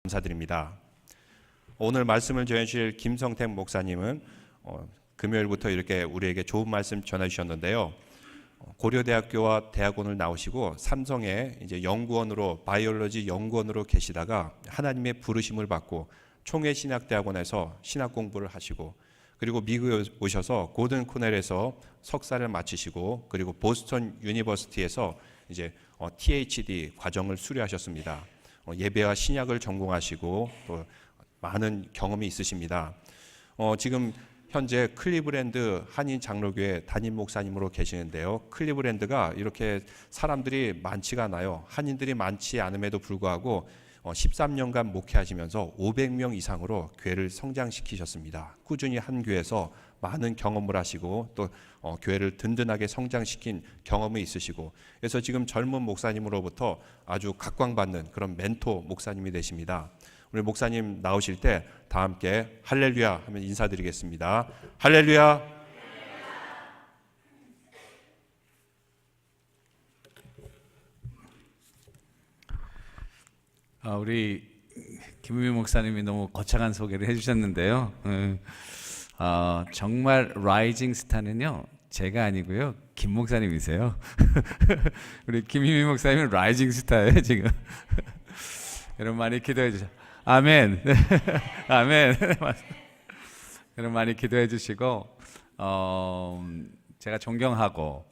감사드립니다. 오늘 말씀을 전해주실 김성택 목사님은 금요일부터 이렇게 우리에게 좋은 말씀 전해주셨는데요. 고려대학교와 대학원을 나오시고 삼성의 이제 연구원으로 바이올로지 연구원으로 계시다가 하나님의 부르심을 받고 총회신학대학원에서 신학 공부를 하시고 그리고 미국에 오셔서 고든 코넬에서 석사를 마치시고 그리고 보스턴 유니버시티에서 이제 THD 과정을 수료하셨습니다. 예배와 신약을 전공하시고 또 많은 경험이 있으십니다. 지금 현재 클리브랜드 한인 장로교회 담임 목사님으로 계시는데요. 클리브랜드가 이렇게 사람들이 많지가 않아요. 한인들이 많지 않음에도 불구하고 13년간 목회하시면서 500명 이상으로 교회를 성장시키셨습니다. 꾸준히 한 교회에서 많은 경험을 하시고 또 교회를 든든하게 성장시킨 경험이 있으시고 그래서 지금 젊은 목사님으로부터 아주 각광받는 그런 멘토 목사님이 되십니다. 우리 목사님 나오실 때 다 함께 할렐루야 하면 인사드리겠습니다. 할렐루야. 우리 김우민 목사님이 너무 거창한 소개를 해주셨는데요. 정말 라이징 스타는요 제가 아니고요 김 목사님이세요. 우리 김우민 목사님은 라이징 스타예요 지금. 여러분 많이 기도해 주세요. 아멘. 아멘. 여러분 많이 기도해 주시고 제가 존경하고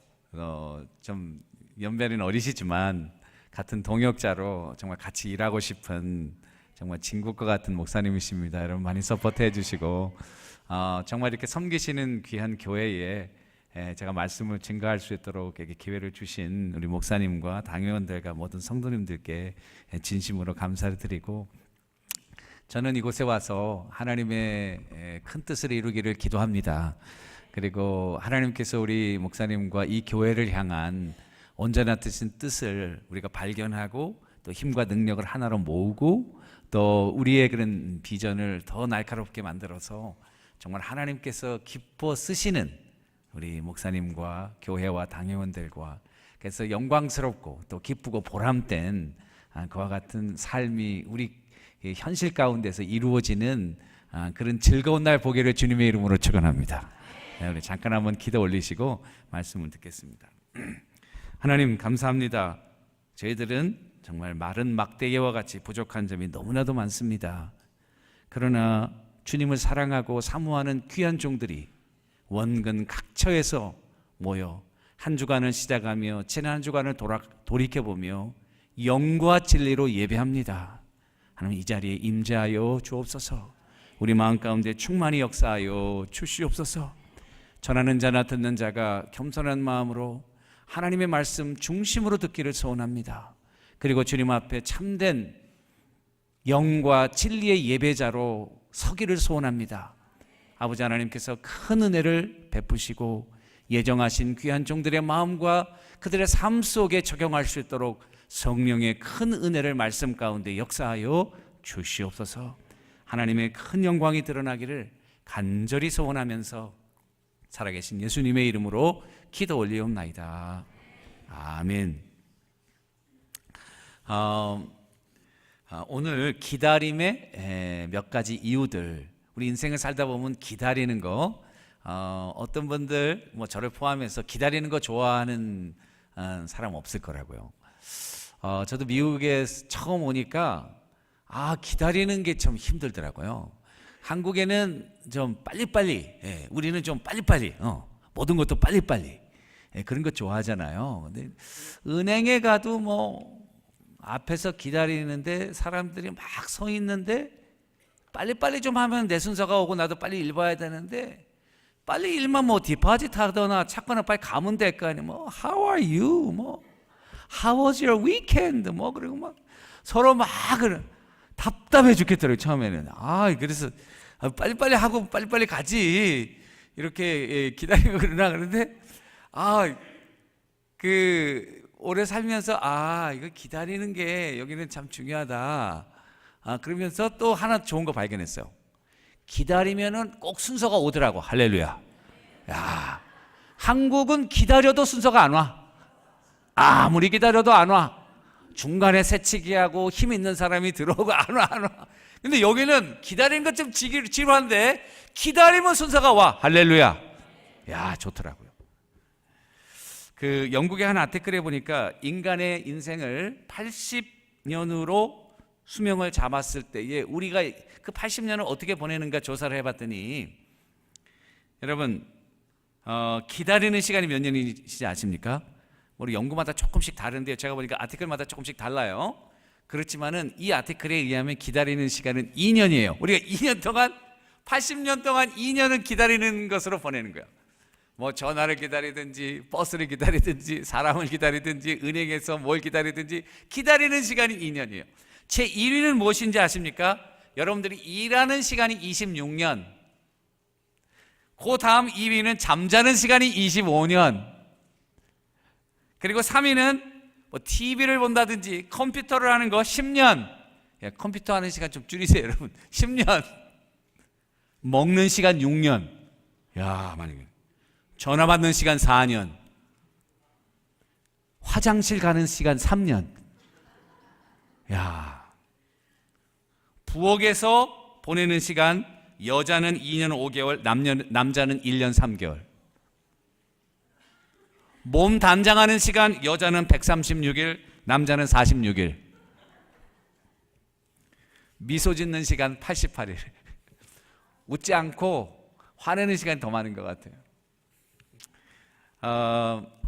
좀 연배는 어리시지만 같은 동역자로 정말 같이 일하고 싶은 정말 친구과 같은 목사님이십니다. 여러분 많이 서포트해 주시고 정말 이렇게 섬기시는 귀한 교회에 제가 말씀을 증거할 수 있도록 기회를 주신 우리 목사님과 당회원들과 모든 성도님들께 진심으로 감사를 드리고 저는 이곳에 와서 하나님의 큰 뜻을 이루기를 기도합니다. 그리고 하나님께서 우리 목사님과 이 교회를 향한 온전한 뜻을 우리가 발견하고 또 힘과 능력을 하나로 모으고 또 우리의 그런 비전을 더 날카롭게 만들어서 정말 하나님께서 기뻐 쓰시는 우리 목사님과 교회와 당회원들과 그래서 영광스럽고 또 기쁘고 보람된 그와 같은 삶이 우리 현실 가운데서 이루어지는 그런 즐거운 날 보기를 주님의 이름으로 축원합니다. 우리 잠깐 한번 기도 올리시고 말씀을 듣겠습니다. 하나님 감사합니다. 저희들은 정말 마른 막대기와 같이 부족한 점이 너무나도 많습니다. 그러나 주님을 사랑하고 사모하는 귀한 종들이 원근 각처에서 모여 한 주간을 시작하며 지난 한 주간을 돌이켜보며 영과 진리로 예배합니다. 하나님 이 자리에 임재하여 주옵소서. 우리 마음 가운데 충만히 역사하여 주시옵소서. 전하는 자나 듣는 자가 겸손한 마음으로 하나님의 말씀 중심으로 듣기를 소원합니다. 그리고 주님 앞에 참된 영과 진리의 예배자로 서기를 소원합니다. 아버지 하나님께서 큰 은혜를 베푸시고 예정하신 귀한 종들의 마음과 그들의 삶 속에 적용할 수 있도록 성령의 큰 은혜를 말씀 가운데 역사하여 주시옵소서. 하나님의 큰 영광이 드러나기를 간절히 소원하면서 살아계신 예수님의 이름으로 기도 올리옵나이다. 아멘. 오늘 기다림의 몇 가지 이유들, 우리 인생을 살다 보면 기다리는 거, 어떤 분들 저를 포함해서 기다리는 거 좋아하는 사람 없을 거라고요. 저도 미국에 처음 오니까 기다리는 게 참 힘들더라고요. 한국에는 좀 빨리빨리, 우리는 좀 빨리빨리, 모든 것도 빨리빨리, 그런 거 좋아하잖아요. 근데 은행에 가도 앞에서 기다리는데 사람들이 막 서 있는데 빨리빨리 좀 하면 내 순서가 오고 나도 빨리 일 봐야 되는데 빨리 일만 디파짓 하거나 찾거나 빨리 가면 될 거 아니에요. How are you? How was your weekend? 그리고 서로 답답해 죽겠더라고요, 처음에는. 그래서 빨리빨리 하고 빨리빨리 가지. 이렇게 기다리고 그러는데, 오래 살면서, 이거 기다리는 게 여기는 참 중요하다. 그러면서 또 하나 좋은 거 발견했어요. 기다리면은 꼭 순서가 오더라고. 할렐루야. 한국은 기다려도 순서가 안 와. 아무리 기다려도 안 와. 중간에 새치기하고 힘 있는 사람이 들어오고 안 와. 근데 여기는 기다리는 것 좀 지루한데 기다리면 순서가 와. 할렐루야. 야, 좋더라고요. 그 영국의 한 아티클에 보니까 인간의 인생을 80년으로 수명을 잡았을 때에 우리가 그 80년을 어떻게 보내는가 조사를 해봤더니 여러분 기다리는 시간이 몇 년인지 아십니까? 우리 연구마다 조금씩 다른데요. 제가 보니까 아티클마다 조금씩 달라요. 그렇지만은 이 아티클에 의하면 기다리는 시간은 2년이에요. 우리가 2년 동안 80년 동안 2년을 기다리는 것으로 보내는 거예요. 뭐 전화를 기다리든지 버스를 기다리든지 사람을 기다리든지 은행에서 뭘 기다리든지 기다리는 시간이 2년이에요. 제 1위는 무엇인지 아십니까? 여러분들이 일하는 시간이 26년, 그 다음 2위는 잠자는 시간이 25년, 그리고 3위는 뭐 TV를 본다든지 컴퓨터를 하는 거 10년. 예, 컴퓨터 하는 시간 좀 줄이세요, 여러분. 10년. 먹는 시간 6년. 야, 많이. 전화 받는 시간 4년. 화장실 가는 시간 3년. 야. 부엌에서 보내는 시간 여자는 2년 5개월, 남자는 1년 3개월. 몸 단장하는 시간 여자는 136일, 남자는 46일. 미소 짓는 시간 88일. 웃지 않고 화내는 시간이 더 많은 것 같아요.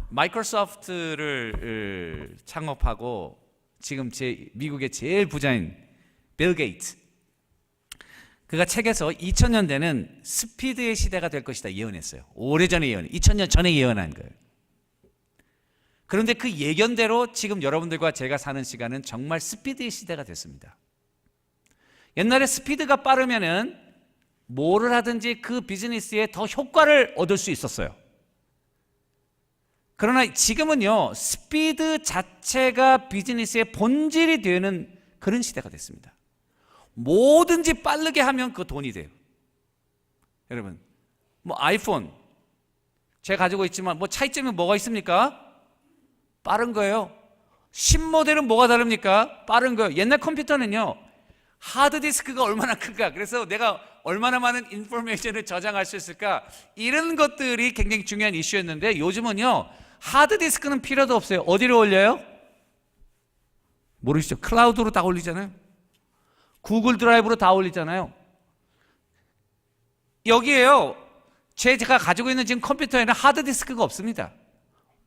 마이크로소프트를 창업하고 지금 미국의 제일 부자인 빌 게이츠, 그가 책에서 2000년대는 스피드의 시대가 될 것이다 예언했어요. 오래전에 2000년 전에 예언한 거예요. 그런데 그 예견대로 지금 여러분들과 제가 사는 시간은 정말 스피드의 시대가 됐습니다. 옛날에 스피드가 빠르면은 뭐를 하든지 그 비즈니스에 더 효과를 얻을 수 있었어요. 그러나 지금은요, 스피드 자체가 비즈니스의 본질이 되는 그런 시대가 됐습니다. 뭐든지 빠르게 하면 그 돈이 돼요. 여러분, 뭐 아이폰 제가 가지고 있지만 뭐 차이점이 뭐가 있습니까? 빠른 거예요. 신모델은 뭐가 다릅니까? 빠른 거예요. 옛날 컴퓨터는요, 하드디스크가 얼마나 큰가, 그래서 내가 얼마나 많은 인포메이션을 저장할 수 있을까, 이런 것들이 굉장히 중요한 이슈였는데 요즘은요, 하드디스크는 필요도 없어요. 어디로 올려요? 모르시죠? 클라우드로 다 올리잖아요. 구글 드라이브로 다 올리잖아요. 여기에요, 제가 가지고 있는 지금 컴퓨터에는 하드디스크가 없습니다.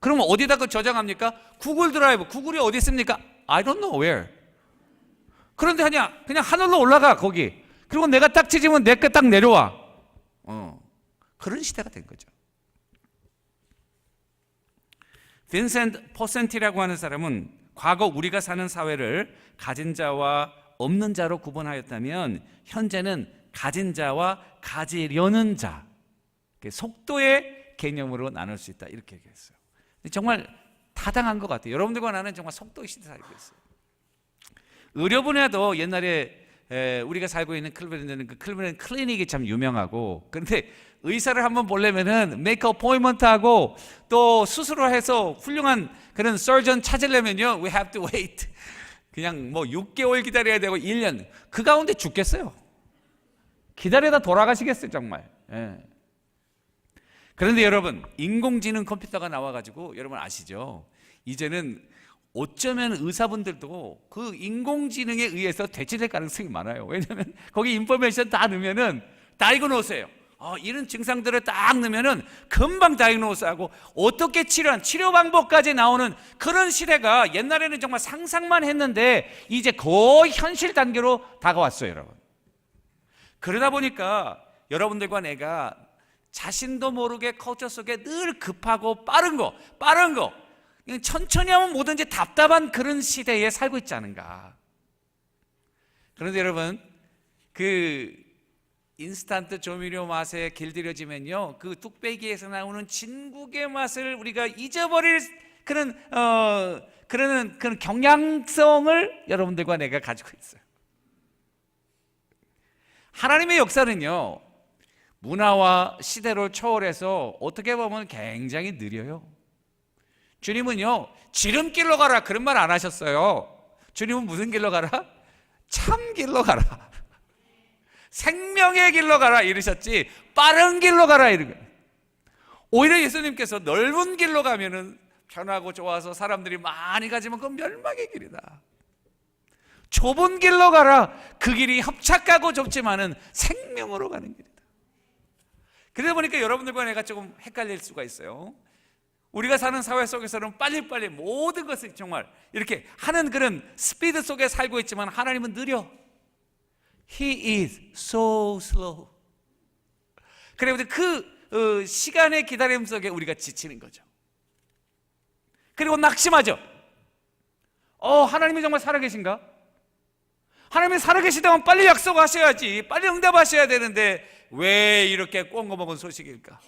그러면 어디다가 저장합니까? 구글 드라이브. 구글이 어디 있습니까? I don't know where. 그런데 그냥 하늘로 올라가, 거기. 그리고 내가 딱 찢으면 내 거 딱 내려와. 그런 시대가 된 거죠. 빈센트 포센티라고 하는 사람은 과거 우리가 사는 사회를 가진 자와 없는 자로 구분하였다면 현재는 가진 자와 가지려는 자, 속도의 개념으로 나눌 수 있다, 이렇게 얘기했어요. 정말 타당한 것 같아요. 여러분들과 나는 정말 속도의 시대에 살고 있어요. 의료 분야도 옛날에 우리가 살고 있는 클리블랜드는 그 클리블랜드 클리닉이 참 유명하고, 그런데 의사를 한번 보려면은 메이크 어포인먼트하고 또 수술을 해서 훌륭한 그런 서전 찾으려면요, we have to wait. 그냥 뭐 6개월 기다려야 되고 1년. 그 가운데 죽겠어요. 기다리다 돌아가시겠어요, 정말. 예. 그런데 여러분, 인공지능 컴퓨터가 나와가지고 여러분 아시죠? 이제는 어쩌면 의사분들도 그 인공지능에 의해서 대체될 가능성이 많아요. 왜냐하면 거기 인포메이션 다 넣으면은 다이그노스예요. 이런 증상들을 딱 넣으면은 금방 다이그노스하고 어떻게 치료 방법까지 나오는 그런 시대가 옛날에는 정말 상상만 했는데 이제 거의 현실 단계로 다가왔어요, 여러분. 그러다 보니까 여러분들과 내가 자신도 모르게 컬처 속에 늘 급하고 빠른 거 천천히 하면 뭐든지 답답한 그런 시대에 살고 있지 않은가. 그런데 여러분, 그 인스턴트 조미료 맛에 길들여지면요, 그 뚝배기에서 나오는 진국의 맛을 우리가 잊어버릴 그런 경향성을 여러분들과 내가 가지고 있어요. 하나님의 역사는요, 문화와 시대를 초월해서 어떻게 보면 굉장히 느려요. 주님은요, 지름길로 가라 그런 말 안 하셨어요. 주님은 무슨 길로 가라? 참 길로 가라, 생명의 길로 가라 이러셨지, 빠른 길로 가라 이런 거예요. 오히려 예수님께서 넓은 길로 가면은 편하고 좋아서 사람들이 많이 가지만 그건 멸망의 길이다. 좁은 길로 가라, 그 길이 협착하고 좁지만은 생명으로 가는 길이다. 그러다 보니까 여러분들과 내가 조금 헷갈릴 수가 있어요. 우리가 사는 사회 속에서는 빨리빨리 모든 것을 정말 이렇게 하는 그런 스피드 속에 살고 있지만 하나님은 느려. He is so slow. 그래서 그 시간의 기다림 속에 우리가 지치는 거죠. 그리고 낙심하죠. 하나님이 정말 살아계신가? 하나님이 살아계시다면 빨리 약속하셔야지, 빨리 응답하셔야 되는데 왜 이렇게 꽁거먹은 소식일까?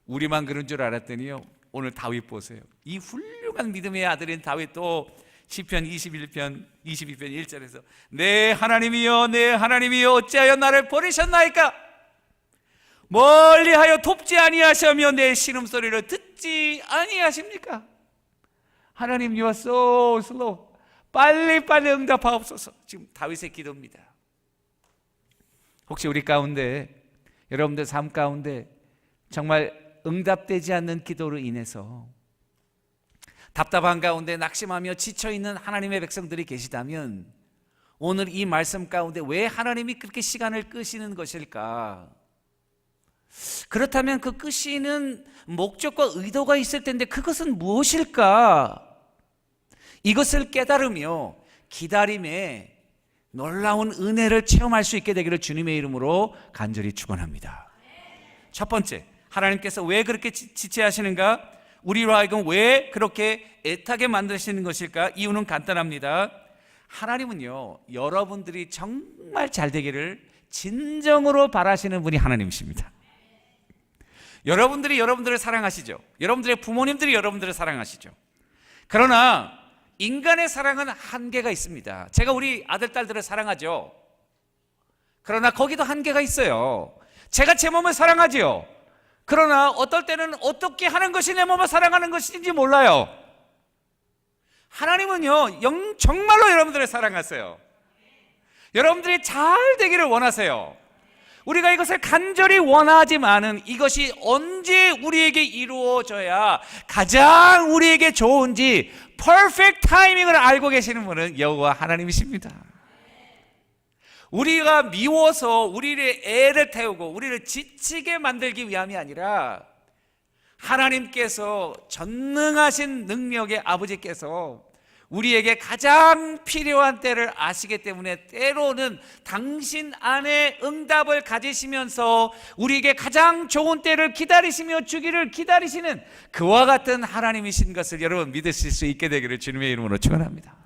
우리만 그런 줄 알았더니요, 오늘 다윗 보세요. 이 훌륭한 믿음의 아들인 다윗도 시편 21편 22편 1절에서 내 하나님이여 내 하나님이여 어찌하여 나를 버리셨나이까? 멀리하여 돕지 아니하시며 내 신음소리를 듣지 아니하십니까? 하나님 you are so slow. 빨리빨리 응답하옵소서. 지금 다윗의 기도입니다. 혹시 우리 가운데, 여러분들 삶 가운데 정말 응답되지 않는 기도로 인해서 답답한 가운데 낙심하며 지쳐있는 하나님의 백성들이 계시다면 오늘 이 말씀 가운데 왜 하나님이 그렇게 시간을 끄시는 것일까? 그렇다면 그 끄시는 목적과 의도가 있을 텐데 그것은 무엇일까? 이것을 깨달으며 기다림에 놀라운 은혜를 체험할 수 있게 되기를 주님의 이름으로 간절히 축원합니다. 첫 번째, 하나님께서 왜 그렇게 지체하시는가? 우리로 하여금 왜 그렇게 애타게 만드시는 것일까? 이유는 간단합니다. 하나님은요, 여러분들이 정말 잘 되기를 진정으로 바라시는 분이 하나님이십니다. 여러분들이 여러분들을 사랑하시죠. 여러분들의 부모님들이 여러분들을 사랑하시죠. 그러나 인간의 사랑은 한계가 있습니다. 제가 우리 아들, 딸들을 사랑하죠. 그러나 거기도 한계가 있어요. 제가 제 몸을 사랑하지요. 그러나 어떨 때는 어떻게 하는 것이 내 몸을 사랑하는 것인지 몰라요. 하나님은요, 정말로 여러분들을 사랑하세요. 여러분들이 잘 되기를 원하세요. 우리가 이것을 간절히 원하지만은 이것이 언제 우리에게 이루어져야 가장 우리에게 좋은지 퍼펙트 타이밍을 알고 계시는 분은 여호와 하나님이십니다. 우리가 미워서 우리를 애를 태우고 우리를 지치게 만들기 위함이 아니라 하나님께서 전능하신 능력의 아버지께서 우리에게 가장 필요한 때를 아시기 때문에 때로는 당신 안에 응답을 가지시면서 우리에게 가장 좋은 때를 기다리시며 주기를 기다리시는 그와 같은 하나님이신 것을 여러분 믿으실 수 있게 되기를 주님의 이름으로 축원합니다.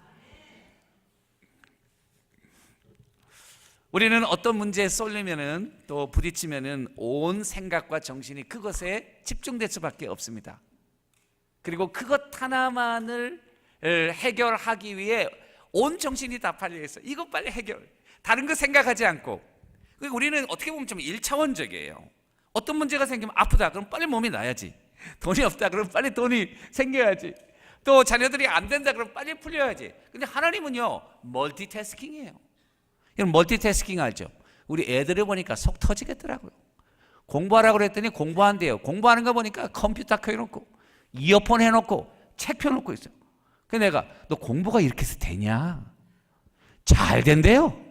우리는 어떤 문제에 쏠리면은 또 부딪히면은 온 생각과 정신이 그것에 집중될 수밖에 없습니다. 그리고 그것 하나만을 해결하기 위해 온 정신이 다 팔려 있어. 이거 빨리 해결. 다른 거 생각하지 않고. 우리는 어떻게 보면 좀 1차원적이에요. 어떤 문제가 생기면 아프다. 그럼 빨리 몸이 나야지. 돈이 없다. 그럼 빨리 돈이 생겨야지. 또 자녀들이 안 된다. 그럼 빨리 풀려야지. 근데 하나님은요, 멀티태스킹이에요. 이건 멀티태스킹 알죠? 우리 애들을 보니까 속 터지겠더라고요. 공부하라고 그랬더니 공부한대요. 공부하는 거 보니까 컴퓨터 켜놓고 이어폰 해놓고 책 펴놓고 있어요. 그래서 내가 너 공부가 이렇게 해서 되냐? 잘 된대요.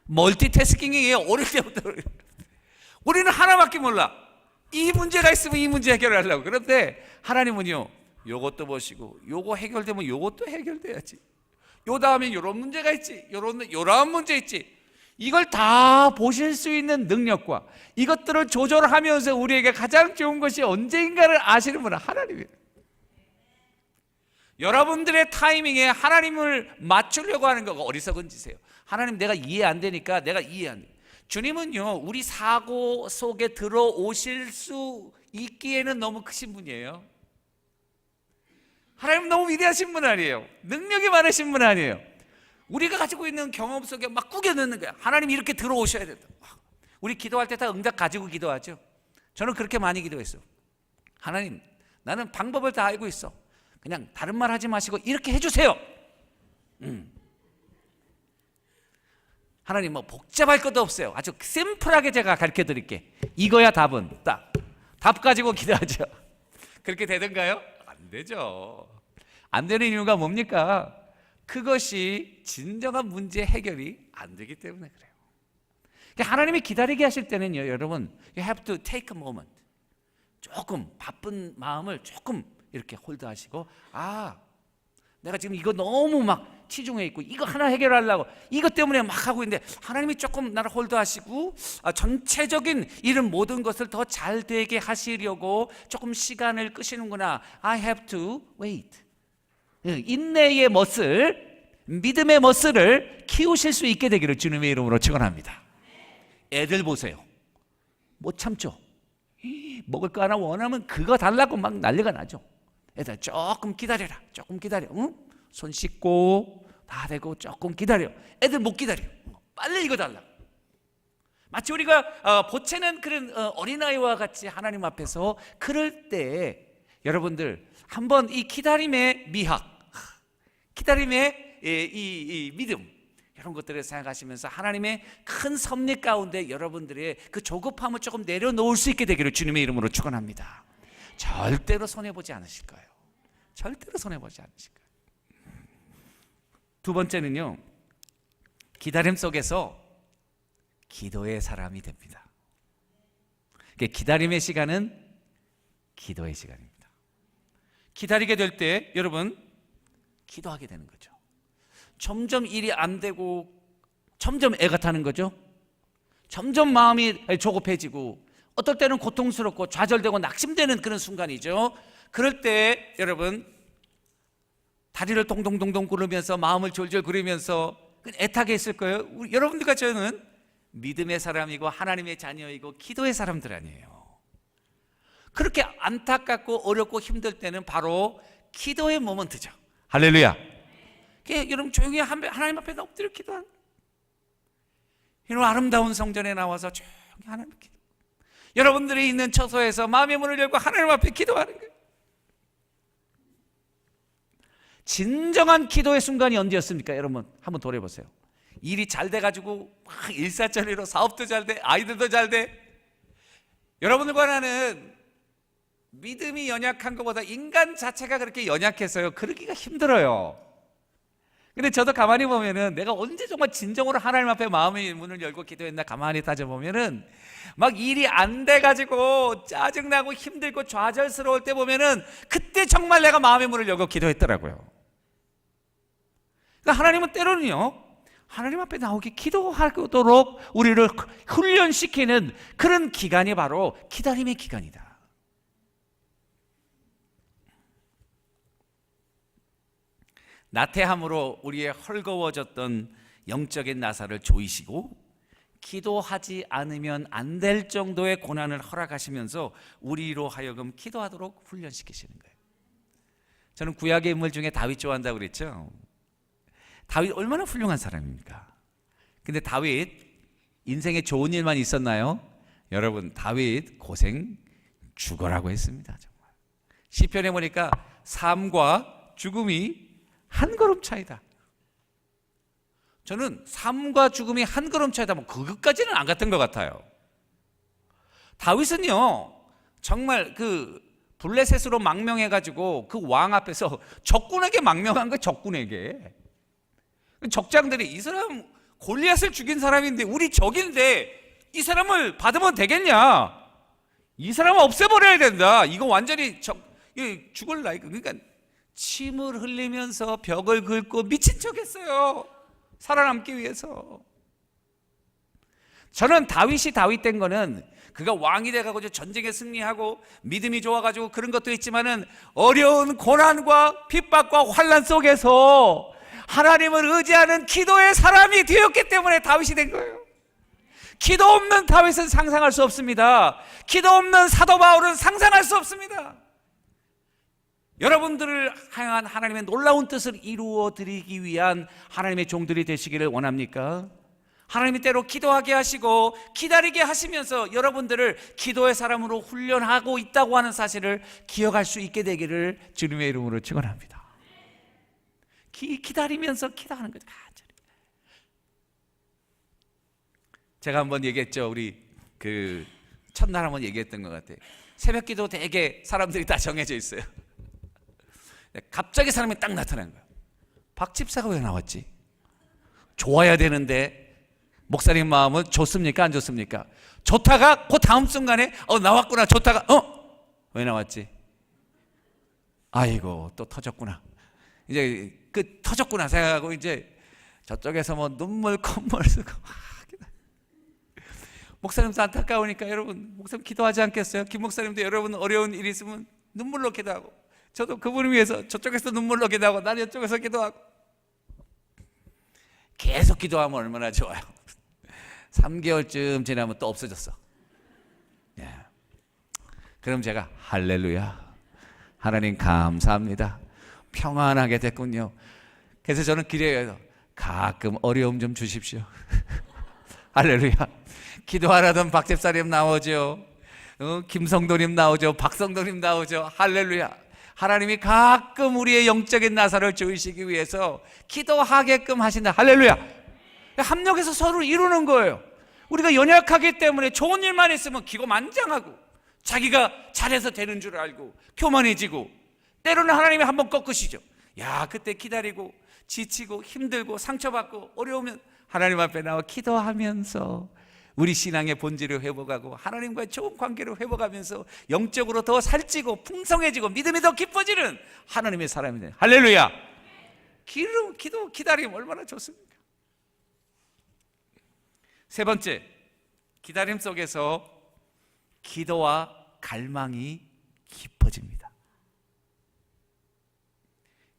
멀티태스킹이에요. 어릴 때부터. 우리는 하나밖에 몰라. 이 문제가 있으면 이 문제 해결하려고. 그런데 하나님은요, 요것도 보시고 요거 해결되면 요것도 해결돼야지. 요 다음에 요런 문제가 있지. 요런 문제 있지. 이걸 다 보실 수 있는 능력과 이것들을 조절하면서 우리에게 가장 좋은 것이 언제인가를 아시는 분은 하나님이에요. 여러분들의 타이밍에 하나님을 맞추려고 하는 거가 어리석은 짓이에요. 하나님 내가 이해 안 되니까 내가 이해 안 돼. 주님은요, 우리 사고 속에 들어오실 수 있기에는 너무 크신 분이에요. 하나님 너무 위대하신 분 아니에요. 능력이 많으신 분 아니에요. 우리가 가지고 있는 경험 속에 막 꾸겨 넣는 거야. 하나님 이렇게 들어오셔야 된다. 우리 기도할 때 다 응답 가지고 기도하죠. 저는 그렇게 많이 기도했어요. 하나님 나는 방법을 다 알고 있어. 그냥 다른 말 하지 마시고 이렇게 해주세요. 하나님 뭐 복잡할 것도 없어요. 아주 심플하게 제가 가르쳐 드릴게. 이거야 답은. 딱 답 가지고 기도하죠. 그렇게 되던가요? 안 되죠. 안 되는 이유가 뭡니까? 그것이 진정한 문제 해결이 안 되기 때문에 그래요. 하나님이 기다리게 하실 때는요, 여러분, you have to take a moment. 조금 바쁜 마음을 조금 이렇게 홀드하시고, 내가 지금 이거 너무 막 치중해 있고 이거 하나 해결하려고 이것 때문에 막 하고 있는데 하나님이 조금 나를 홀드하시고 전체적인 이런 모든 것을 더 잘 되게 하시려고 조금 시간을 끄시는구나. I have to wait. 인내의 머슬, 믿음의 머슬을 키우실 수 있게 되기를 주님의 이름으로 축원합니다. 애들 보세요. 못 참죠. 먹을 거 하나 원하면 그거 달라고 막 난리가 나죠. 애들 조금 기다려라. 조금 기다려. 응? 손 씻고 다 되고 조금 기다려. 애들 못 기다려. 빨리 이거 달라. 마치 우리가 보채는 그런 어린아이와 같이 하나님 앞에서 그럴 때 여러분들 한번 이 기다림의 미학, 기다림의 이 믿음 이런 것들을 생각하시면서 하나님의 큰 섭리 가운데 여러분들의 그 조급함을 조금 내려놓을 수 있게 되기를 주님의 이름으로 축원합니다. 절대로 손해보지 않으실 거예요. 절대로 손해보지 않으실 거예요. 두 번째는요, 기다림 속에서 기도의 사람이 됩니다. 기다림의 시간은 기도의 시간입니다. 기다리게 될 때 여러분 기도하게 되는 거죠. 점점 일이 안 되고 점점 애가 타는 거죠. 점점 마음이 조급해지고 어떨 때는 고통스럽고 좌절되고 낙심되는 그런 순간이죠. 그럴 때 여러분 다리를 동동동동 구르면서 마음을 졸졸 구르면서 애타게 있을 거예요. 여러분들과 저는 믿음의 사람이고 하나님의 자녀이고 기도의 사람들 아니에요. 그렇게 안타깝고 어렵고 힘들 때는 바로 기도의 모먼트죠. 할렐루야. 여러분 조용히 하나님 앞에 엎드려 기도하는 거예요. 이런 아름다운 성전에 나와서 조용히 하나님 기도. 여러분들이 있는 처소에서 마음의 문을 열고 하나님 앞에 기도하는 거예요. 진정한 기도의 순간이 언제였습니까? 여러분 한번 돌아보세요. 일이 잘 돼가지고 막 일사천리로 사업도 잘 돼, 아이들도 잘 돼. 여러분들과 나는 믿음이 연약한 것보다 인간 자체가 그렇게 연약해서요, 그러기가 힘들어요. 근데 저도 가만히 보면은 내가 언제 정말 진정으로 하나님 앞에 마음의 문을 열고 기도했나 가만히 따져보면은 막 일이 안 돼가지고 짜증나고 힘들고 좌절스러울 때 보면은 그때 정말 내가 마음의 문을 열고 기도했더라고요. 그러니까 하나님은 때로는요, 하나님 앞에 나오게 기도하도록 우리를 훈련시키는 그런 기간이 바로 기다림의 기간이다. 나태함으로 우리의 헐거워졌던 영적인 나사를 조이시고 기도하지 않으면 안 될 정도의 고난을 허락하시면서 우리로 하여금 기도하도록 훈련시키시는 거예요. 저는 구약의 인물 중에 다윗 좋아한다고 그랬죠. 다윗 얼마나 훌륭한 사람입니까? 근데 다윗 인생에 좋은 일만 있었나요? 여러분 다윗 고생 죽어라고 했습니다. 정말 시편에 보니까 삶과 죽음이 한 걸음 차이다. 저는 삶과 죽음이 한 걸음 차이다, 뭐 그것까지는 안 같은 것 같아요. 다윗은요 정말 그 블레셋으로 망명해가지고 그 왕 앞에서 적군에게 망명한 거예요. 적군에게. 적장들이 이 사람 골리앗을 죽인 사람인데 우리 적인데 이 사람을 받으면 되겠냐, 이 사람은 없애버려야 된다, 이거 완전히 죽을 나이. 그러니까 침을 흘리면서 벽을 긁고 미친 척 했어요, 살아남기 위해서. 저는 다윗이 다윗 된 거는 그가 왕이 돼가지고 전쟁에 승리하고 믿음이 좋아가지고 그런 것도 있지만은 어려운 고난과 핍박과 환난 속에서 하나님을 의지하는 기도의 사람이 되었기 때문에 다윗이 된 거예요. 기도 없는 다윗은 상상할 수 없습니다. 기도 없는 사도 바울은 상상할 수 없습니다. 여러분들을 향한 하나님의 놀라운 뜻을 이루어 드리기 위한 하나님의 종들이 되시기를 원합니까? 하나님이 때로 기도하게 하시고 기다리게 하시면서 여러분들을 기도의 사람으로 훈련하고 있다고 하는 사실을 기억할 수 있게 되기를 주님의 이름으로 축원합니다. 기다리면서 기도하는 거죠. 제가 한번 얘기했죠. 우리 그 첫날 한번 얘기했던 것 같아요. 새벽기도 되게 사람들이 다 정해져 있어요. 갑자기 사람이 딱 나타난 거예요. 박 집사가 왜 나왔지? 좋아야 되는데 목사님 마음은 좋습니까? 안 좋습니까? 좋다가 그 다음 순간에 나왔구나. 좋다가 왜 나왔지? 아이고 또 터졌구나. 이제 터졌구나 생각하고 이제 저쪽에서 뭐 눈물 콧물 쓰고 목사님도 안타까우니까 여러분 목사님 기도하지 않겠어요? 김 목사님도 여러분 어려운 일이 있으면 눈물로 기도하고 저도 그분을 위해서 저쪽에서 눈물로 기도하고 나는 이쪽에서 기도하고 계속 기도하면 얼마나 좋아요. 3개월쯤 지나면 또 없어졌어. 그럼 제가 할렐루야 하나님 감사합니다 평안하게 됐군요. 그래서 저는 기도해요. 가끔 어려움 좀 주십시오. 할렐루야. 기도하라던 박집사님 나오죠. 김성도님 나오죠. 박성도님 나오죠. 할렐루야. 하나님이 가끔 우리의 영적인 나사를 조이시기 위해서 기도하게끔 하신다. 할렐루야. 합력해서 서로 이루는 거예요. 우리가 연약하기 때문에 좋은 일만 있으면 기고만장하고 자기가 잘해서 되는 줄 알고 교만해지고 때로는 하나님이 한번 꺾으시죠. 그때 기다리고 지치고 힘들고 상처받고 어려우면 하나님 앞에 나와 기도하면서 우리 신앙의 본질을 회복하고 하나님과의 좋은 관계를 회복하면서 영적으로 더 살찌고 풍성해지고 믿음이 더 깊어지는 하나님의 사람이 돼요. 할렐루야. 기다림 얼마나 좋습니까? 세 번째, 기다림 속에서 기도와 갈망이 깊어집니다.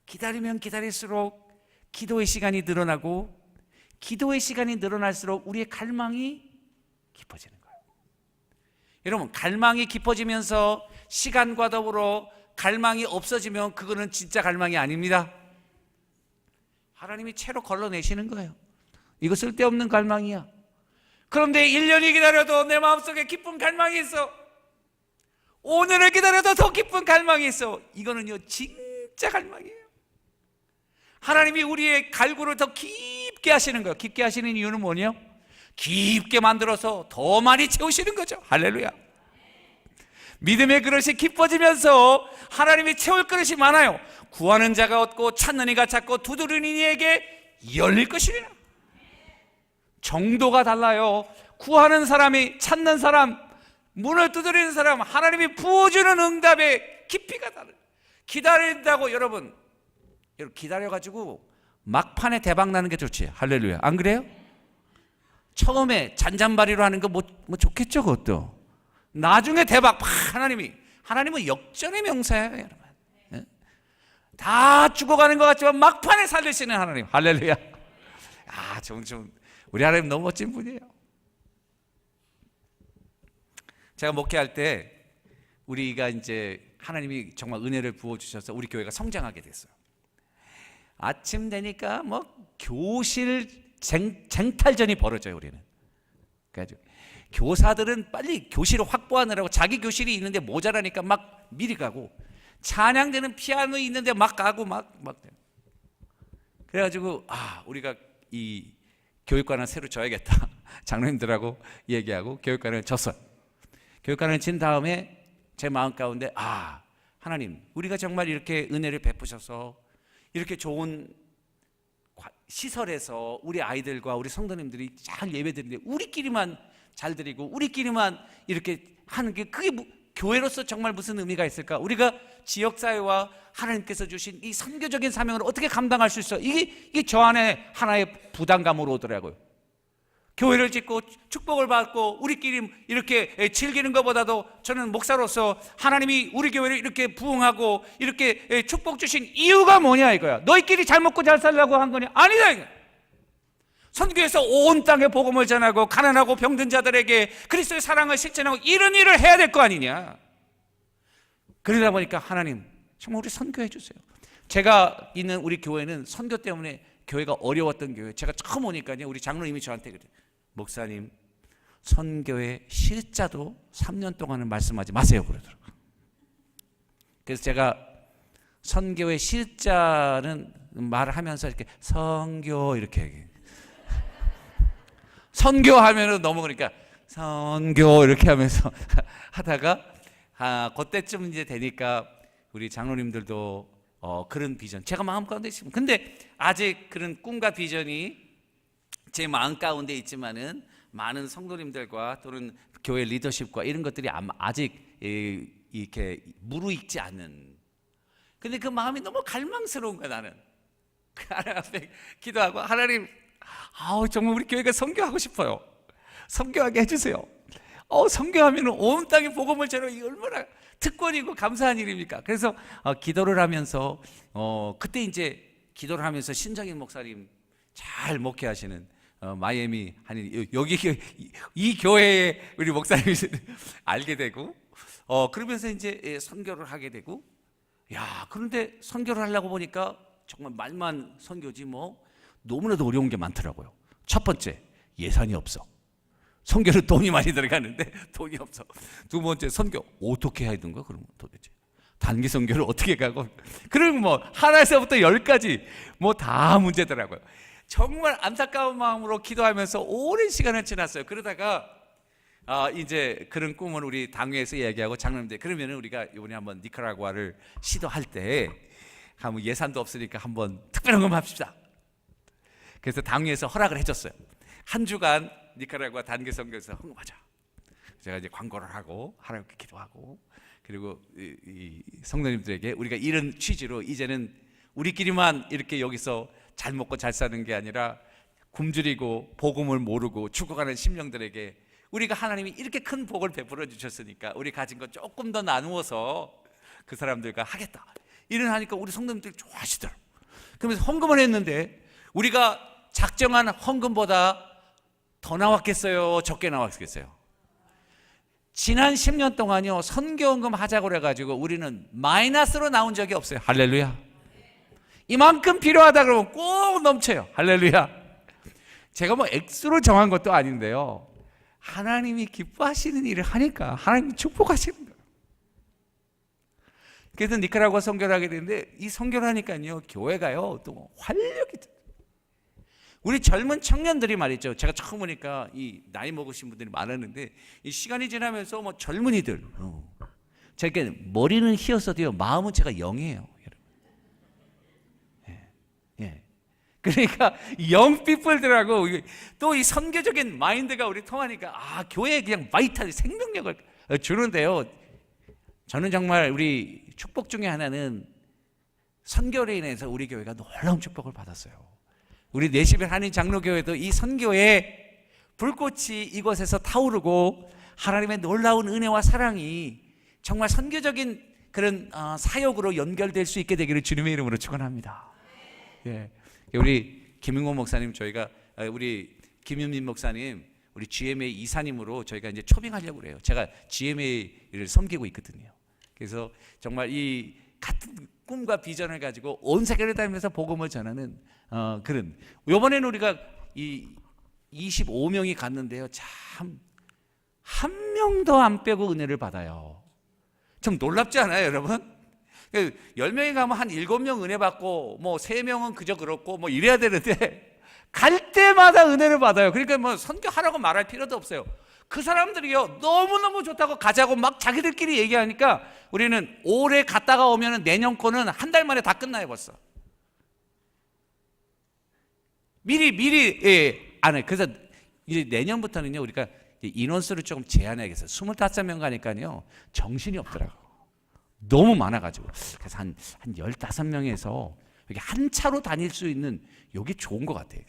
기다리면 기다릴수록 기도의 시간이 늘어나고 기도의 시간이 늘어날수록 우리의 갈망이 깊어지는 거예요. 여러분, 갈망이 깊어지면서 시간과 더불어 갈망이 없어지면 그거는 진짜 갈망이 아닙니다. 하나님이 채로 걸러내시는 거예요. 이거 쓸데없는 갈망이야. 그런데 1년이 기다려도 내 마음속에 기쁜 갈망이 있어. 5년을 기다려도 더 기쁜 갈망이 있어. 이거는요 진짜 갈망이에요. 하나님이 우리의 갈구를 더 깊게 하시는 거예요. 깊게 하시는 이유는 뭐냐? 깊게 만들어서 더 많이 채우시는 거죠. 할렐루야. 믿음의 그릇이 깊어지면서 하나님이 채울 그릇이 많아요. 구하는 자가 얻고 찾는 이가 찾고 두드리는 이에게 열릴 것이리라. 정도가 달라요. 구하는 사람이, 찾는 사람, 문을 두드리는 사람, 하나님이 부어주는 응답의 깊이가 달라요. 기다린다고 여러분 기다려가지고 막판에 대박 나는 게 좋지. 할렐루야. 안 그래요? 처음에 잔잔바리로 하는 거 뭐 좋겠죠, 그것도. 나중에 대박. 하나님은 역전의 명사예요, 여러분. 다 죽어가는 것 같지만 막판에 살리시는 하나님. 할렐루야. 좀 우리 하나님 너무 멋진 분이에요. 제가 목회할 때 우리가 이제 하나님이 정말 은혜를 부어주셔서 우리 교회가 성장하게 됐어요. 아침 되니까 교실 쟁탈전이 벌어져요, 우리는. 그래가지고 교사들은 빨리 교실을 확보하느라고 자기 교실이 있는데 모자라니까 막 미리 가고, 찬양되는 피아노 있는데 막 가고 막. 그래가지고 우리가 이 교육관을 새로 져야겠다. 장로님들하고 얘기하고 교육관을 졌어요. 교육관을 진 다음에 제 마음 가운데 하나님, 우리가 정말 이렇게 은혜를 베푸셔서 이렇게 좋은 시설에서 우리 아이들과 우리 성도님들이 잘 예배드리는데 우리끼리만 잘 드리고 우리끼리만 이렇게 하는 게 그게 교회로서 정말 무슨 의미가 있을까? 우리가 지역사회와 하나님께서 주신 이 선교적인 사명을 어떻게 감당할 수 있어? 이게 저 안에 하나의 부담감으로 오더라고요. 교회를 짓고 축복을 받고 우리끼리 이렇게 즐기는 것보다도 저는 목사로서 하나님이 우리 교회를 이렇게 부흥하고 이렇게 축복 주신 이유가 뭐냐 이거야. 너희끼리 잘 먹고 잘 살려고 한 거냐? 아니다 이거. 선교에서 온 땅에 복음을 전하고 가난하고 병든 자들에게 그리스도의 사랑을 실천하고 이런 일을 해야 될 거 아니냐. 그러다 보니까 하나님 정말 우리 선교해 주세요. 제가 있는 우리 교회는 선교 때문에 교회가 어려웠던 교회. 제가 처음 오니까요, 우리 장로님이 저한테 그래요. 목사님, 선교의 실자도 3년 동안은 말씀하지 마세요 그러더라고요. 그래서 제가 선교의 실자는 말을 하면서 이렇게 선교 이렇게 얘기해요. 선교하면은 너무 그러니까 선교 이렇게 하면서 하다가 그때쯤 이제 되니까 우리 장로님들도 그런 비전 제가 마음 가운데 있습니다. 근데 아직 그런 꿈과 비전이 제 마음 가운데 있지만은 많은 성도님들과 또는 교회 리더십과 이런 것들이 아직 이렇게 무르익지 않는. 근데 그 마음이 너무 갈망스러운 거야 나는. 하나님 앞에 기도하고 하나님, 정말 우리 교회가 선교하고 싶어요. 선교하게 해주세요. 선교하면 온 땅에 복음을 전하는 이 얼마나 특권이고 감사한 일입니까? 그래서 기도를 하면서 그때 이제 기도를 하면서 신정인 목사님 잘 목회하시는 마이애미 하는 여기 이 교회에 우리 목사님이 알게 되고 그러면서 이제 선교를 하게 되고 그런데 선교를 하려고 보니까 정말 말만 선교지 뭐 너무나도 어려운 게 많더라고요. 첫 번째, 예산이 없어. 선교는 돈이 많이 들어가는데 돈이 없어. 두 번째, 선교 어떻게 해야 되는 거야? 그러면 도대체 단기 선교를 어떻게 가고, 그러면 뭐 하나에서부터 10까지 뭐 다 문제더라고요. 정말 안타까운 마음으로 기도하면서 오랜 시간을 지났어요. 그러다가 이제 그런 꿈을 우리 당회에서 얘기하고 장로님들, 그러면 우리가 이번에 한번 니카라구아를 시도할 때 한번 예산도 없으니까 한번 특별한 거 합시다. 그래서 당회에서 허락을 해줬어요. 한 주간 니카라구아 단기 선교에서 헌금하자. 제가 이제 광고를 하고 하나님께 기도하고, 그리고 이 성도님들에게 우리가 이런 취지로 이제는 우리끼리만 이렇게 여기서 잘 먹고 잘 사는 게 아니라 굶주리고 복음을 모르고 죽어가는 심령들에게 우리가 하나님이 이렇게 큰 복을 베풀어 주셨으니까 우리 가진 거 조금 더 나누어서 그 사람들과 하겠다. 이런 하니까 우리 성도님들이 좋아하시더라고요. 그러면서 헌금을 했는데 우리가 작정한 헌금보다 더 나왔겠어요? 적게 나왔겠어요? 지난 10년 동안요, 선교헌금 하자고 그래가지고 우리는 마이너스로 나온 적이 없어요. 할렐루야. 이만큼 필요하다 그러면 꼭 넘쳐요. 할렐루야. 제가 뭐 액수로 정한 것도 아닌데요, 하나님이 기뻐하시는 일을 하니까 하나님이 축복하시는 거예요. 그래서 니카라구아 선교를 하게 되는데 이 선교를 하니까요, 교회가요 또 활력이, 우리 젊은 청년들이 말이죠. 제가 처음 오니까 이 나이 먹으신 분들이 많았는데 이 시간이 지나면서 뭐 젊은이들, 제가 머리는 희었어도요 마음은 제가 영이에요. 그러니까 영피플들하고 또 이 선교적인 마인드가 우리 통하니까 교회에 그냥 바이탈 생명력을 주는데요. 저는 정말 우리 축복 중에 하나는 선교로 인해서 우리 교회가 놀라운 축복을 받았어요. 우리 네시벨 한인 장로교회도 이 선교의 불꽃이 이곳에서 타오르고 하나님의 놀라운 은혜와 사랑이 정말 선교적인 그런 사역으로 연결될 수 있게 되기를 주님의 이름으로 축원합니다. 예. 우리 김용호 목사님, 저희가 우리 김윤민 목사님, 우리 GMA 이사님으로 저희가 이제 초빙하려고 그래요. 제가 GMA를 섬기고 있거든요. 그래서 정말 이 같은 꿈과 비전을 가지고 온 세계를 다니면서 복음을 전하는 그런. 이번에는 우리가 이 25명이 갔는데요, 참 한 명도 안 빼고 은혜를 받아요. 좀 놀랍지 않아요, 여러분? 10명이 가면 한 7명 은혜 받고 뭐 3명은 그저 그렇고 뭐 이래야 되는데 갈 때마다 은혜를 받아요. 그러니까 뭐 선교하라고 말할 필요도 없어요. 그 사람들이요 너무너무 좋다고 가자고 막 자기들끼리 얘기하니까 우리는 올해 갔다가 오면 내년 거는 한 달 만에 다 끝나요. 벌써 미리 안 해요. 그래서 이제 내년부터는요 우리가 인원수를 조금 제한해야겠어요. 25명 가니까요 정신이 없더라고요. 너무 많아가지고. 그래서 한 15명에서 이렇게 한 차로 다닐 수 있는, 여기 좋은 것 같아요.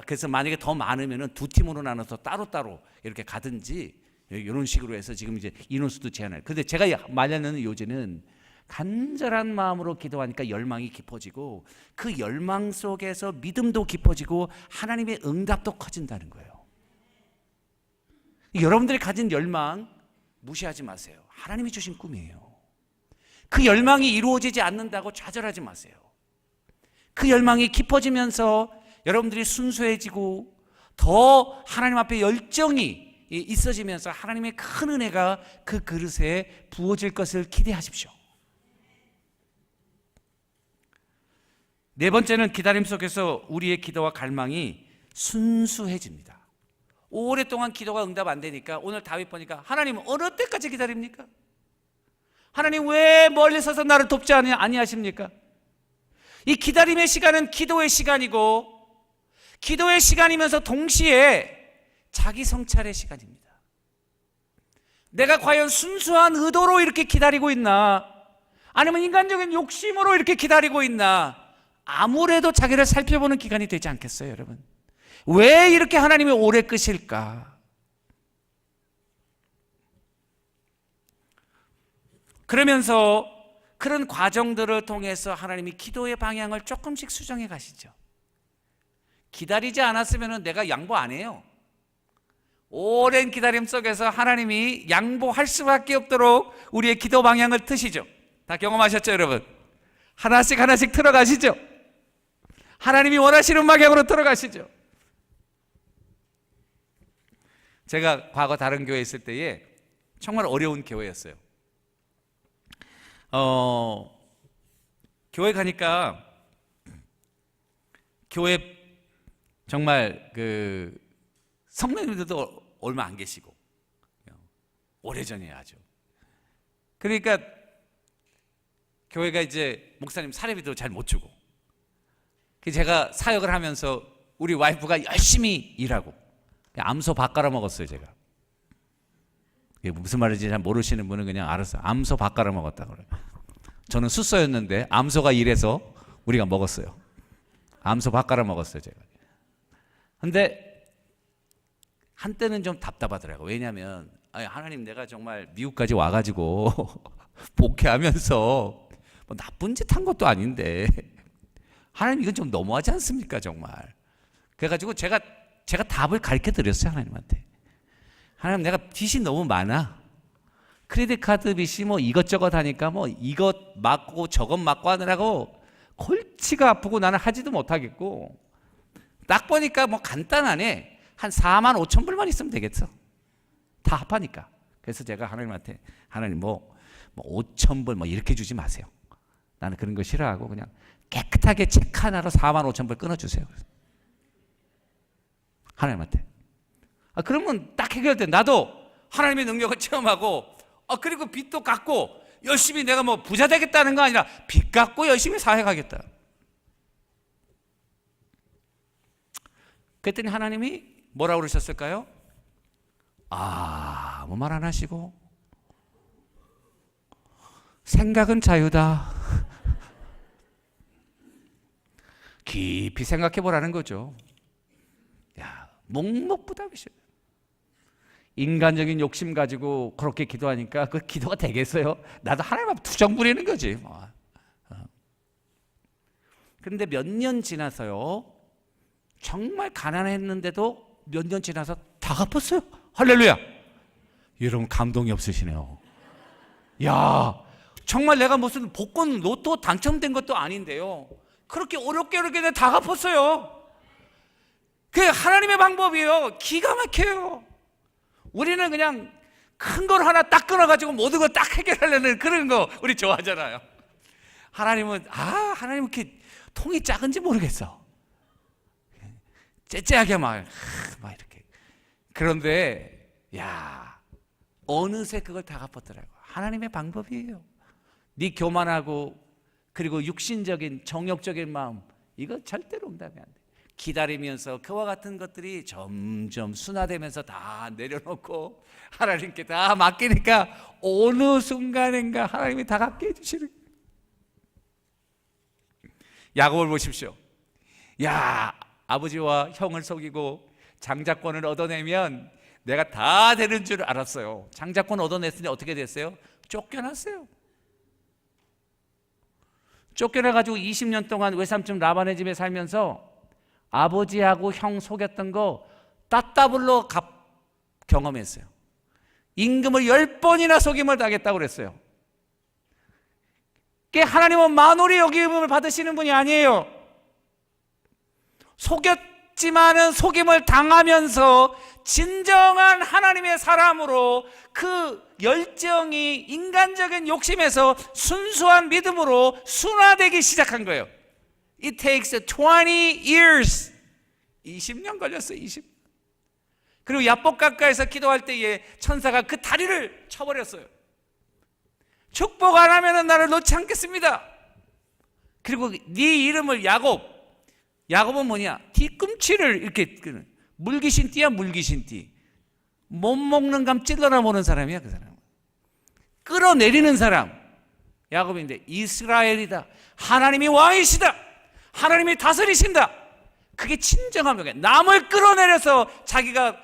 그래서 만약에 더 많으면은 두 팀으로 나눠서 따로따로 이렇게 가든지 이런 식으로 해서 지금 이제 인원수도 제한해요. 근데 제가 말하는 요지는 간절한 마음으로 기도하니까 열망이 깊어지고 그 열망 속에서 믿음도 깊어지고 하나님의 응답도 커진다는 거예요. 여러분들이 가진 열망 무시하지 마세요. 하나님이 주신 꿈이에요. 그 열망이 이루어지지 않는다고 좌절하지 마세요. 그 열망이 깊어지면서 여러분들이 순수해지고 더 하나님 앞에 열정이 있어지면서 하나님의 큰 은혜가 그 그릇에 부어질 것을 기대하십시오. 네 번째는 기다림 속에서 우리의 기도와 갈망이 순수해집니다. 오랫동안 기도가 응답 안 되니까 오늘 다윗 보니까 하나님 어느 때까지 기다립니까? 하나님 왜 멀리 서서 나를 돕지 아니하십니까? 이 기다림의 시간은 기도의 시간이고 기도의 시간이면서 동시에 자기 성찰의 시간입니다. 내가 과연 순수한 의도로 이렇게 기다리고 있나? 아니면 인간적인 욕심으로 이렇게 기다리고 있나? 아무래도 자기를 살펴보는 기간이 되지 않겠어요, 여러분? 왜 이렇게 하나님이 오래 끄실까? 그러면서 그런 과정들을 통해서 하나님이 기도의 방향을 조금씩 수정해 가시죠. 기다리지 않았으면 내가 양보 안 해요. 오랜 기다림 속에서 하나님이 양보할 수밖에 없도록 우리의 기도 방향을 트시죠. 다 경험하셨죠, 여러분? 하나씩 하나씩 틀어가시죠. 하나님이 원하시는 방향으로 틀어가시죠. 제가 과거 다른 교회에 있을 때에 정말 어려운 교회였어요. 교회 가니까 교회 정말 그 성도님들도 얼마 안 계시고 오래전이에요, 아주. 그러니까 교회가 이제 목사님 사례비도 잘 못 주고, 제가 사역을 하면서 우리 와이프가 열심히 일하고 암소 밥 깔아 먹었어요. 제가 이게 무슨 말인지 잘 모르시는 분은 그냥 알았어요. 암소 밥 깔아 먹었다 그래요. 저는 숫소였는데 암소가 일해서 우리가 먹었어요. 암소 밥 깔아 먹었어요, 제가. 근데 한때는 좀 답답하더라고요. 왜냐하면 하나님, 내가 정말 미국까지 와가지고 목회하면서 뭐 나쁜 짓 한 것도 아닌데 하나님 이건 좀 너무하지 않습니까, 정말? 그래가지고 제가 답을 가르쳐 드렸어요, 하나님한테. 하나님, 내가 빚이 너무 많아. 크레딧 카드 빚이 뭐 이것저것 하니까 뭐 이것 맞고 저것 맞고 하느라고 골치가 아프고 나는 하지도 못하겠고, 딱 보니까 뭐 간단하네. 한 4만 5천 불만 있으면 되겠어. 다 합하니까. 그래서 제가 하나님한테, 하나님 뭐 5천 불 뭐 이렇게 주지 마세요. 나는 그런 거 싫어하고 그냥 깨끗하게 체크 하나로 4만 5천 불 끊어주세요. 하나님한테. 그러면 딱 해결돼. 나도 하나님의 능력을 체험하고, 그리고 빚도 갚고 열심히 내가 뭐 부자 되겠다는 거 아니라 빚 갚고 열심히 사회가겠다. 그랬더니 하나님이 뭐라고 그러셨을까요? 아무 말 안 하시고, 생각은 자유다. 깊이 생각해 보라는 거죠. 야, 묵묵부답이셔요. 인간적인 욕심 가지고 그렇게 기도하니까 그 기도가 되겠어요? 나도 하나님 앞에 투정 부리는 거지. 그런데 몇 년 지나서요, 정말 가난했는데도 몇 년 지나서 다 갚았어요. 할렐루야. 여러분, 감동이 없으시네요. 야, 정말 내가 무슨 복권 로또 당첨된 것도 아닌데요, 그렇게 어렵게 다 갚았어요. 그게 하나님의 방법이에요. 기가 막혀요. 우리는 그냥 큰 걸 하나 딱 끊어가지고 모든 걸 딱 해결하려는 그런 거 우리 좋아하잖아요. 하나님은 하나님은 이렇게 통이 작은지 모르겠어. 째째하게 막 이렇게. 그런데 어느새 그걸 다 갚았더라고. 하나님의 방법이에요. 네 교만하고 그리고 육신적인 정욕적인 마음, 이거 절대로 응답이 안 돼. 기다리면서 그와 같은 것들이 점점 순화되면서 다 내려놓고 하나님께 다 맡기니까 어느 순간인가 하나님이 다 갚게 해주시는. 야곱을 보십시오. 아버지와 형을 속이고 장자권을 얻어내면 내가 다 되는 줄 알았어요. 장자권 얻어냈으니 어떻게 됐어요? 쫓겨났어요. 쫓겨나가지고 20년 동안 외삼촌 라반의 집에 살면서 아버지하고 형 속였던 거 따따블로 경험했어요. 임금을 10번이나 속임을 당했다고 그랬어요. 하나님은 만홀히 여김을 받으시는 분이 아니에요. 속였지만은 속임을 당하면서 진정한 하나님의 사람으로 그 열정이 인간적인 욕심에서 순수한 믿음으로 순화되기 시작한 거예요. It takes 20 years. 20년 걸렸어요. 20년. 그리고 야복 가까이서 기도할 때에 천사가 그 다리를 쳐버렸어요. 축복 안 하면 나를 놓지 않겠습니다. 그리고 네 이름을 야곱. 야곱은 뭐냐? 뒤꿈치를 이렇게 물귀신 띠야, 물귀신 띠. 못 먹는 감 찔러나 보는 사람이야, 그 사람. 끌어내리는 사람. 야곱인데 이스라엘이다. 하나님이 왕이시다. 하나님이 다스리신다. 그게 진정한 거예요. 남을 끌어내려서 자기가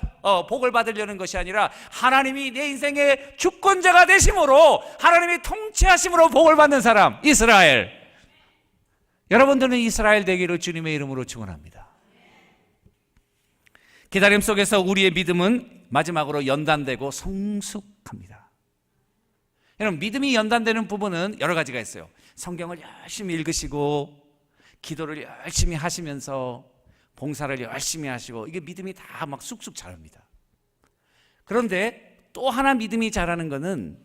복을 받으려는 것이 아니라 하나님이 내 인생의 주권자가 되심으로, 하나님이 통치하심으로 복을 받는 사람, 이스라엘. 여러분들은 이스라엘 되기를 주님의 이름으로 축원합니다. 기다림 속에서 우리의 믿음은 마지막으로 연단되고 성숙합니다. 여러분, 믿음이 연단되는 부분은 여러 가지가 있어요. 성경을 열심히 읽으시고 기도를 열심히 하시면서 봉사를 열심히 하시고, 이게 믿음이 다 막 쑥쑥 자랍니다. 그런데 또 하나 믿음이 자라는 것은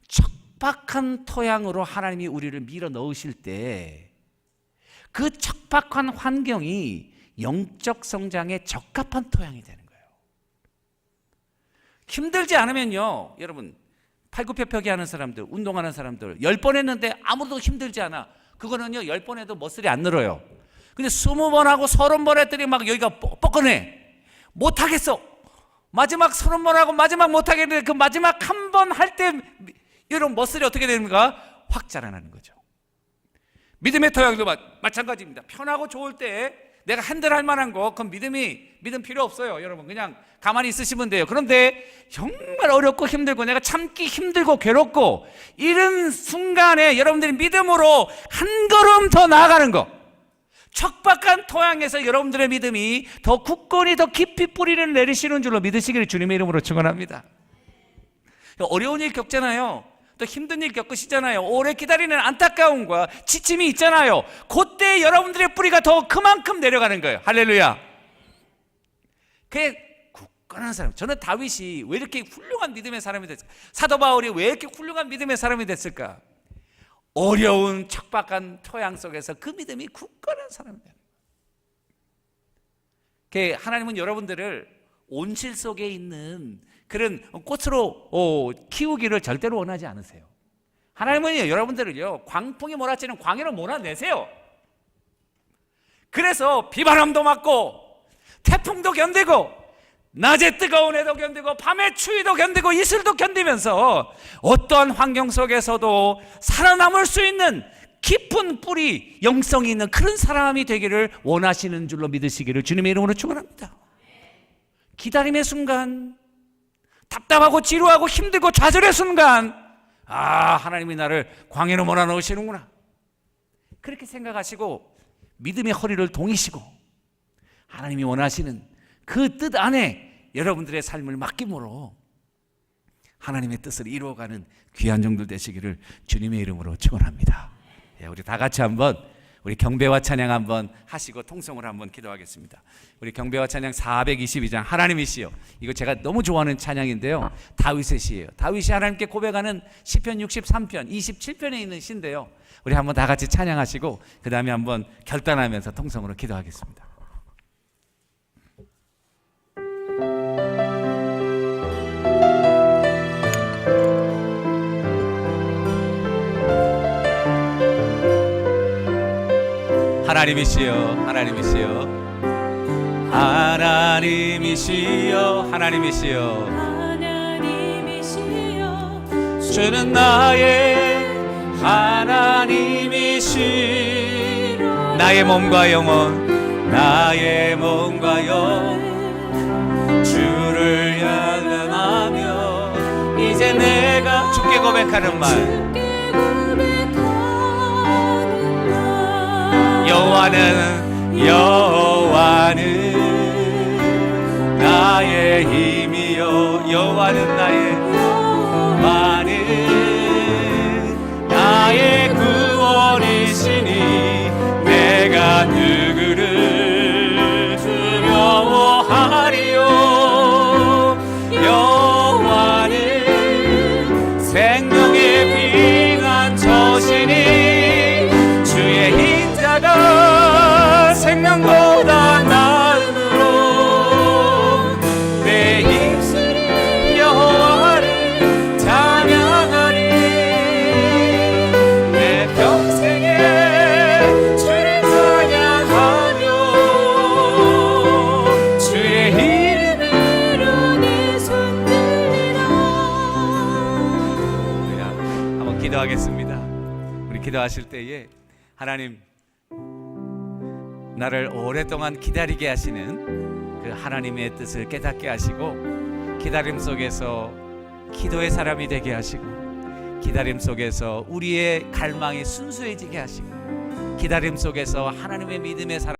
척박한 토양으로 하나님이 우리를 밀어 넣으실 때 그 척박한 환경이 영적 성장에 적합한 토양이 되는 거예요. 힘들지 않으면요, 여러분, 팔굽혀펴기 하는 사람들, 운동하는 사람들 10번 했는데 아무도 힘들지 않아. 그거는요, 10번 해도 머슬이 안 늘어요. 근데 20번 하고 30번 했더니 막 여기가 뻐근해. 못하겠어. 마지막 30번 하고 마지막 못하겠는데 그 마지막 한 번 할 때 이런 머슬이 어떻게 됩니까? 확 자라나는 거죠. 믿음의 토양도 마찬가지입니다. 편하고 좋을 때 내가 핸들할 만한 거, 그건 믿음 필요 없어요. 여러분, 그냥 가만히 있으시면 돼요. 그런데 정말 어렵고 힘들고 내가 참기 힘들고 괴롭고 이런 순간에 여러분들이 믿음으로 한 걸음 더 나아가는 거, 척박한 토양에서 여러분들의 믿음이 더 굳건히 더 깊이 뿌리를 내리시는 줄로 믿으시기를 주님의 이름으로 축원합니다. 어려운 일 겪잖아요. 또 힘든 일 겪으시잖아요. 오래 기다리는 안타까움과 지침이 있잖아요. 그때 여러분들의 뿌리가 더 그만큼 내려가는 거예요. 할렐루야. 그게 굳건한 사람. 저는 다윗이 왜 이렇게 훌륭한 믿음의 사람이 됐을까? 사도 바울이 왜 이렇게 훌륭한 믿음의 사람이 됐을까? 어려운 척박한 토양 속에서 그 믿음이 굳건한 사람이 되는 거예요. 하나님은 여러분들을 온실 속에 있는 그런 꽃으로 키우기를 절대로 원하지 않으세요. 하나님은 여러분들을요, 광풍이 몰아치는 광야로 몰아내세요. 그래서 비바람도 맞고 태풍도 견디고 낮에 뜨거운 해도 견디고 밤에 추위도 견디고 이슬도 견디면서 어떠한 환경 속에서도 살아남을 수 있는 깊은 뿌리, 영성이 있는 그런 사람이 되기를 원하시는 줄로 믿으시기를 주님의 이름으로 축원합니다. 기다림의 순간, 답답하고 지루하고 힘들고 좌절의 순간, 하나님이 나를 광야로 몰아넣으시는구나, 그렇게 생각하시고 믿음의 허리를 동이시고 하나님이 원하시는 그 뜻 안에 여러분들의 삶을 맡김으로 하나님의 뜻을 이루어가는 귀한 종들 되시기를 주님의 이름으로 축원합니다. 우리 다 같이 한번 우리 경배와 찬양 한번 하시고 통성을 한번 기도하겠습니다. 우리 경배와 찬양 422장 하나님이시여, 이거 제가 너무 좋아하는 찬양인데요, 다윗의 시예요. 다윗이 하나님께 고백하는 시편 63편 27편에 있는 시인데요, 우리 한번 다 같이 찬양하시고 그 다음에 한번 결단하면서 통성으로 기도하겠습니다. 하나님이시여, 하나님이시여, 하나님이시여, 하나님이시여, 하나님이시여, 주는 나의 하나님이시여, 나의 몸과 영혼, 나의 몸과 영혼, 주를 향하며 이제 내가 주께 고백하는 말, 여호와는 나의 힘이요, 여호와는 나의 구원이시니 내가 누구를 기도하겠습니다. 우리 기도하실 때에 하나님, 나를 오랫동안 기다리게 하시는 그 하나님의 뜻을 깨닫게 하시고, 기다림 속에서 기도의 사람이 되게 하시고, 기다림 속에서 우리의 갈망이 순수해지게 하시고, 기다림 속에서 하나님의 믿음의 사람